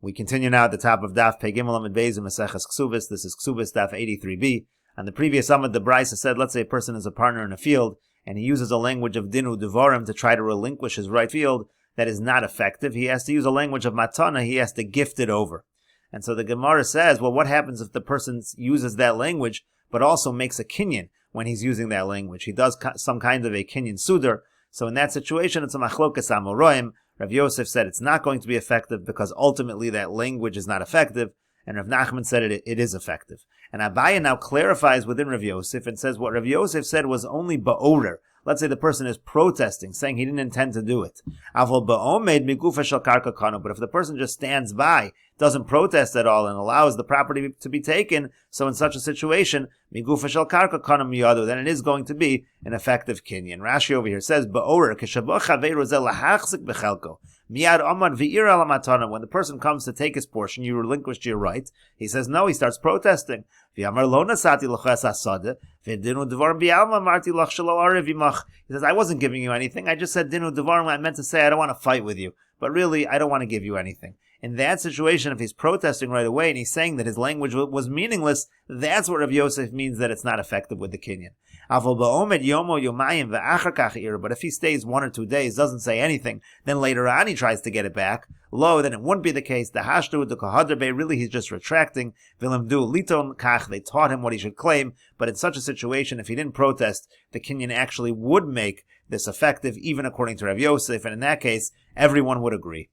We continue now at the top of Daf Pei Gimel Amud Beis in Mesechet Kesuvos. This is Kesuvos Daf 83b. On the previous Amud, the Brisa said, let's say a person is a partner in a field, and he uses a language of Dinu Devarim to try to relinquish his right field. That is not effective. He has to use a language of Matana. He has to gift it over. And so the Gemara says, well, what happens if the person uses that language, but also makes a kinyan when he's using that language? He does some kind of a kinyan sudar. So in that situation, it's a machlokas amoroim. Rav Yosef said it's not going to be effective because ultimately that language is not effective, and Rav Nachman said it is effective. And Abaye now clarifies within Rav Yosef and says what Rav Yosef said was only ba'orer. Let's say the person is protesting, saying he didn't intend to do it. Avol ba'omed migufa shel karka kanu. But if the person just stands by, doesn't protest at all, and allows the property to be taken, so in such a situation, migufa shel karka kanu miyadu, then it is going to be an effective kinyan. Rashi over here says, ba'orer keshavach haveru zel lahachzik bechelko. Miyad amad v'ir ala matana. When the person comes to take his portion, you relinquished your right. He says no, he starts protesting. He says, I wasn't giving you anything. I just said dinu devarim. I meant to say I don't want to fight with you. But really, I don't want to give you anything. In that situation, if he's protesting right away and he's saying that his language was meaningless, that's what Rav Yosef means that it's not effective with the kinyan. But if he stays 1 or 2 days, doesn't say anything, then later on he tries to get it back, then it wouldn't be the case. The hashdu with the kahaderbe, really he's just retracting. They taught him what he should claim, but in such a situation, if he didn't protest, the kinyan actually would make this effective, even according to Rav Yosef, and in that case, everyone would agree.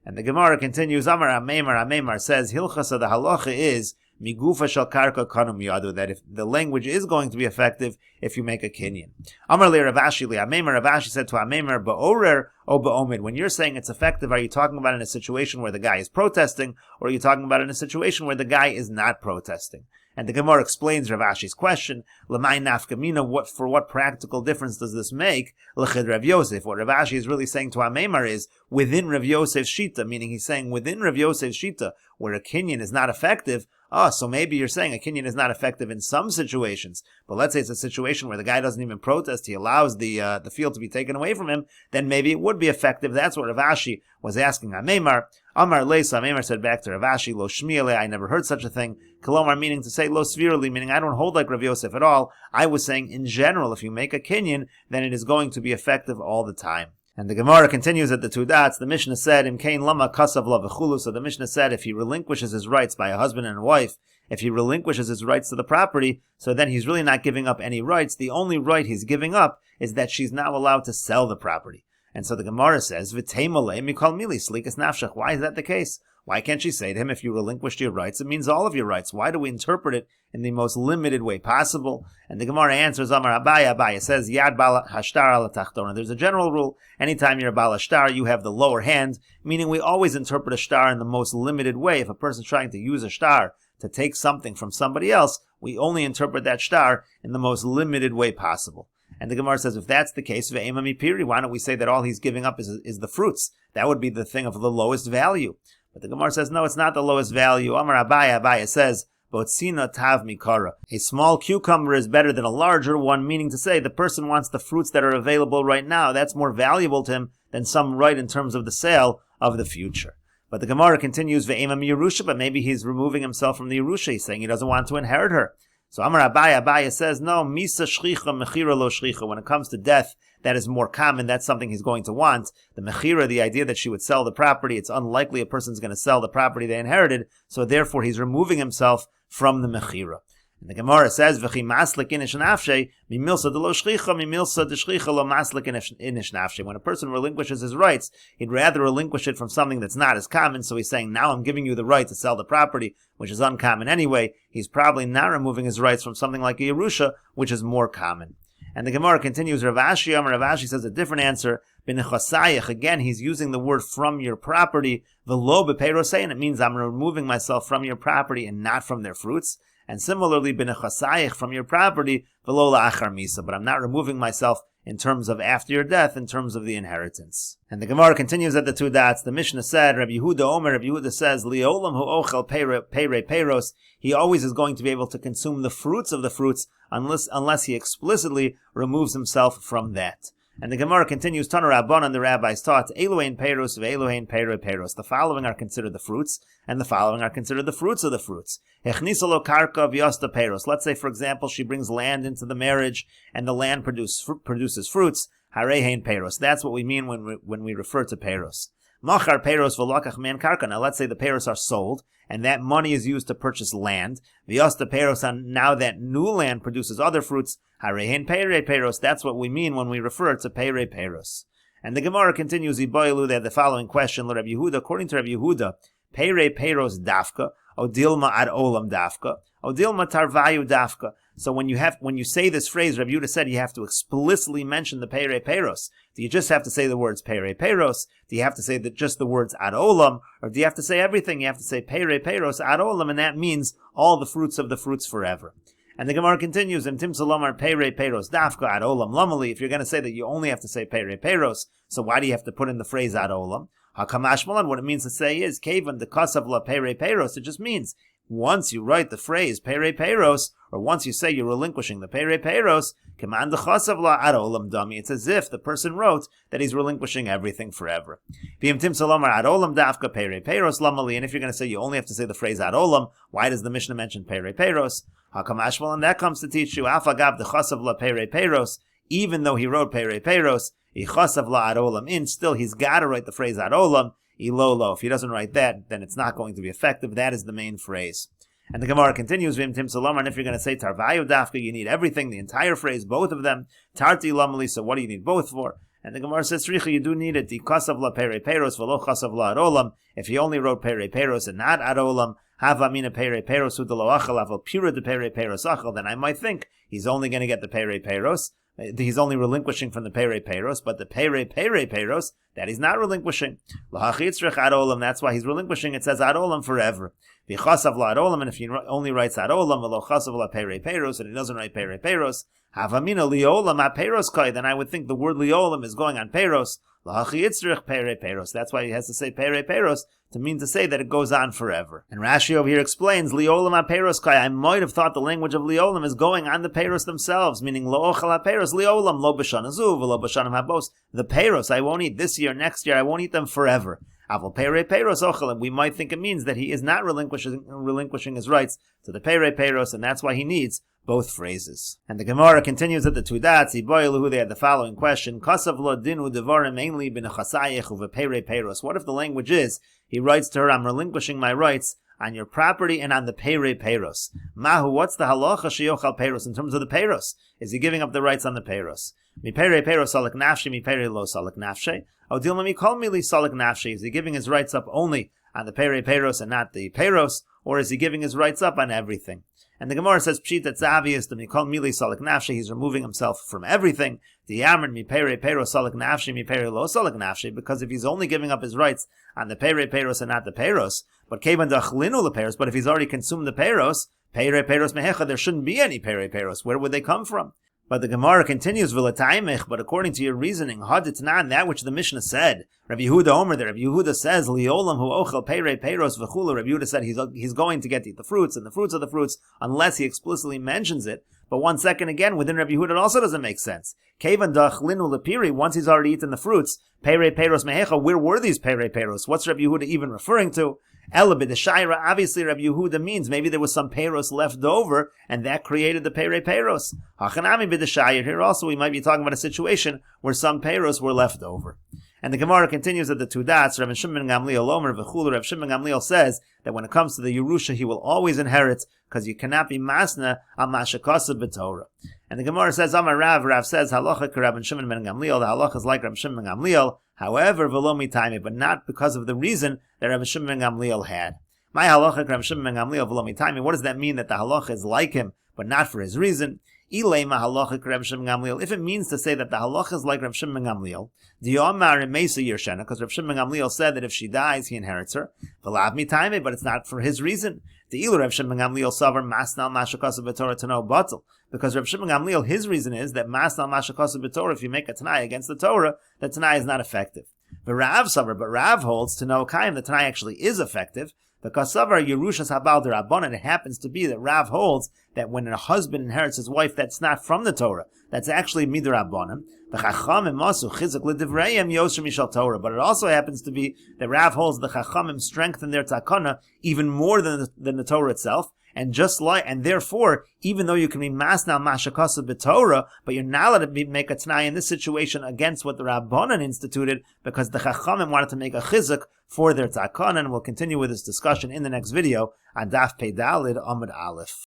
And the Gemara continues, Amar Amemar says, Hilchasa, the halacha is, Migufa shel karka kanu miyadu, that if the language is going to be effective if you make a kinyan. Amar le Ravashi le Amemar, Ravashi said to Amemar, ba'orer o ba'omid. When you're saying it's effective, are you talking about in a situation where the guy is protesting, or are you talking about in a situation where the guy is not protesting? And the Gemara explains Ravashi's question, L'may nafkamina, what practical difference does this make? L'chid Rav Yosef. What Ravashi is really saying to Amemar is, within Rav Yosef's shita, meaning he's saying within Rav Yosef's shita, where a kinyan is not effective, so maybe you're saying a kinyan is not effective in some situations, but let's say it's a situation where the guy doesn't even protest, he allows the field to be taken away from him, then maybe it would be effective. That's what Ravashi was asking Amemar. Amar Leisa, Amemar said back to Ravashi, Lo Shmiele, I never heard such a thing. Kalomar, meaning to say Lo Svirli, meaning I don't hold like Rav Yosef at all. I was saying in general, if you make a kinyan, then it is going to be effective all the time. And the Gemara continues at the 2 dots. The Mishnah said, Im kain lama kasav la v'chulu. So the Mishnah said, if he relinquishes his rights by a husband and a wife, if he relinquishes his rights to the property, so then he's really not giving up any rights. The only right he's giving up is that she's now allowed to sell the property. And so the Gemara says, V'teimale mikol mili slikas nafshach. Why is that the case? Why can't she say to him, if you relinquished your rights, it means all of your rights? Why do we interpret it in the most limited way possible? And the Gemara answers, Amar Abaye says, Yad bala hashtar ala tachtona. There's a general rule. Anytime you're a bala shtar, you have the lower hand, meaning we always interpret a shtar in the most limited way. If a person's trying to use a shtar to take something from somebody else, we only interpret that shtar in the most limited way possible. And the Gemara says, if that's the case, why don't we say that all he's giving up is the fruits? That would be the thing of the lowest value. But the Gemara says, no, it's not the lowest value. Amar Abaye says, Botzina tav mikara. A small cucumber is better than a larger one, meaning to say the person wants the fruits that are available right now. That's more valuable to him than some right in terms of the sale of the future. But the Gemara continues, Ve'emam Yerusha, but maybe he's removing himself from the Yerusha. He's saying he doesn't want to inherit her. So Amar Abaye says, no, misa shchicha, mechira lo shchicha. When it comes to death, that is more common. That's something he's going to want. The mechira, the idea that she would sell the property, it's unlikely a person's going to sell the property they inherited, so therefore he's removing himself from the mechira. And the Gemara says, "V'chi maslik inish nafshe, mimilsa de lo shchicha, mimilsa de shchicha lo maslik inish nafshe." When a person relinquishes his rights, he'd rather relinquish it from something that's not as common. So he's saying, now I'm giving you the right to sell the property, which is uncommon anyway. He's probably not removing his rights from something like a Yerusha, which is more common. And the Gemara continues, Ravashi says a different answer. B'nechasayich, again, he's using the word from your property. V'lo b'peirosei, and it means I'm removing myself from your property and not from their fruits. And similarly, b'nechasayich, from your property, v'lo la'achar misa, but I'm not removing myself in terms of after your death, in terms of the inheritance. And the Gemara continues at the 2 dots. The Mishnah said, Rabbi Yehuda says, Li'olam hu ochel peire peiros, he always is going to be able to consume the fruits of the fruits, unless he explicitly removes himself from that. And the Gemara continues, Tana Rabbanan, the rabbis taught, Elohein Peiros ve'Elohein Peirei Peiros. The following are considered the fruits, and the following are considered the fruits of the fruits. Echnisa karka v'yasta Peiros. Let's say, for example, she brings land into the marriage, and the land produces fruits. Harehein Peiros. That's what we mean when we refer to Peiros. Machar Peiros v'lakach man karka. Now let's say the Peiros are sold, and that money is used to purchase land. V'yasta Peiros, and now that new land produces other fruits. Harehen Peirei Peiros. That's what we mean when we refer to Peirei Peiros. And the Gemara continues, Iboilu, they have the following question, Rabbi Yehuda, according to Rabbi Yehuda, Peirei Peiros dafka, Odilma ad olam dafka, Odilma tarvayu dafka. So when you say this phrase, Rabbi Yehuda said you have to explicitly mention the Peirei Peiros. Do you just have to say the words Peirei Peiros? Do you have to say just the words ad olam? Or do you have to say everything? You have to say Peirei Peiros ad olam, and that means all the fruits of the fruits forever. And the Gemara continues, "Im tim salomar peirei peiros dafka ad olam lamali." If you're going to say that you only have to say peirei peiros, so why do you have to put in the phrase ad olam? Hakamash malan. What it means to say is kevan the kasav la peirei peiros. It just means once you write the phrase peirei peiros, or once you say you're relinquishing the peirei peiros, command the chasav la ad olam dami. It's as if the person wrote that he's relinquishing everything forever. V'im tim salomar ad olam dafka peirei peiros lamali. And if you're going to say you only have to say the phrase ad olam, why does the Mishnah mention peirei peiros? Hakamashmal, and that comes to teach you afagav the chasav la peirei peiros. Even though he wrote peirei peiros, he chasav la ad olam in. Still, he's got to write the phrase ad olam. Ilolo. If he doesn't write that, then it's not going to be effective. That is the main phrase. And the Gemara continues, Vim Tim Salomar, and if you're going to say Tarvayu Dafka, you need everything, the entire phrase, both of them. Tarti Lamali, so what do you need both for? And the Gemara says, Sricha, you do need it. Di kasav la peirei peiros, velo chasav la ad olam. If he only wrote peirei peiros and not ad olam, hava mina peirei peiros udalo achal, aval pira de peirei peiros achal, then I might think he's only going to get the peirei peiros. He's only relinquishing from the peirei peiros, but the peirei peiros, that he's not relinquishing. Lahachitzrich ad olam, that's why he's relinquishing. It says ad olam forever. V'chasav la ad olam, and if he only writes ad olam, v'lo chasav la peirei peiros, and he doesn't write peirei peiros, havamina liolam a peiros kai, then I would think the word liolam is going on peiros. Lahachitzrich peirei peiros. That's why he has to say peirei peiros, to mean to say that it goes on forever. And Rashi over here explains, liolam a peiros kai. I might have thought the language of liolam is going on the peiros themselves, meaning lo ochal a peiros liolam, lo b'shana zu, v'lo b'shanim habos. The peiros I won't eat this year, next year, I won't eat them forever. Aval peirei peiros ochel, and we might think it means that he is not relinquishing his rights to the peirei peiros, and that's why he needs both phrases. And the Gemara continues at the two dots. Iboilu, they had the following question: Kasav lo dinu devarim mainly b'nechasayich uvepeirei peiros. What if the language is he writes to her, I'm relinquishing my rights on your property and on the peirei peiros. Mahu, what's the halacha sheyochal peiros in terms of the peiros? Is he giving up the rights on the peiros? Mi peirei peiros salik nafshi, mi peirei lo salik nafshi. Odilma mi kol mili salik nafshi. Is he giving his rights up only on the peirei peiros and not the peiros, or is he giving his rights up on everything? And the Gemara says, Pshit, it's obvious, the mikol mili salik nafshi, he's removing himself from everything. The yamrin mi peirei peiros salik nafshi, mi peirei lo salik nafshi, because if he's only giving up his rights on the peirei peiros and not the peiros, but kevan dachlinu le peiros, but if he's already consumed the peiros, peirei peiros mehecha, there shouldn't be any peirei peiros. Where would they come from? But the Gemara continues, V'lataimich, but according to your reasoning, haditnan, that which the Mishnah said, Rabbi Yehuda Omer there, Rabbi Yehuda says, Liolam hu ochel peirei peiros v'chula. Rabbi Yehuda said he's going to get to eat the fruits, and the fruits of the fruits, unless he explicitly mentions it. But 1 second again, within Rabbi Yehuda, it also doesn't make sense. Kevan dachlinu lepiri, once he's already eaten the fruits, peirei peiros mehecha, where were these peirei peiros? What's Rabbi Yehuda even referring to? Ela b'deshaira, obviously Rabbi Yehuda means maybe there was some peiros left over, and that created the peirei peiros. Hachanami b'deshaira, here also we might be talking about a situation where some peiros were left over. And the Gemara continues at the two dots, Rav Shimon Gamliel Omer v'chulu. Rav Shimon Gamliel says that when it comes to the Yerusha, he will always inherit, because you cannot be masna al mashakasa b'Torah. And the Gemara says, Amar Rav says, halacha Rav Shimon ben Gamliel, the halacha is like Rav Shimon ben Gamliel, however, v'lo mitayme, but not because of the reason that Rav Shimon ben Gamliel had. My halacha Rav Shimon ben Gamliel v'lo mitayme, what does that mean that the halacha is like him, but not for his reason? If it means to say that the halacha is like Rav Shimon ben Gamliel, because Rav Shimon ben Gamliel said that if she dies, he inherits her. But it's not for his reason. Because Rav Shimon ben Gamliel, his reason is that masnal mashakasa b'Torah, if you make a Tanai against the Torah, the Tanai is not effective. But Rav holds to no kaim, the Tanai actually is effective. Because Savar Yerushas Habal Derabanan, it happens to be that Rav holds that when a husband inherits his wife, that's not from the Torah. that's actually midrabanan. The Chachamim masu chizuk l'divrayim yosher mishal Torah. But it also happens to be that Rav holds the Chachamim strengthen their takana even more than the Torah itself. And therefore, even though you can be masnal mashakasa b'Torah, but you're not allowed to make a t'nai in this situation against what the Rabbanan instituted, because the Chachamim wanted to make a chizuk for their takana. And we'll continue with this discussion in the next video on Daf Pei Dalid Amud Aleph.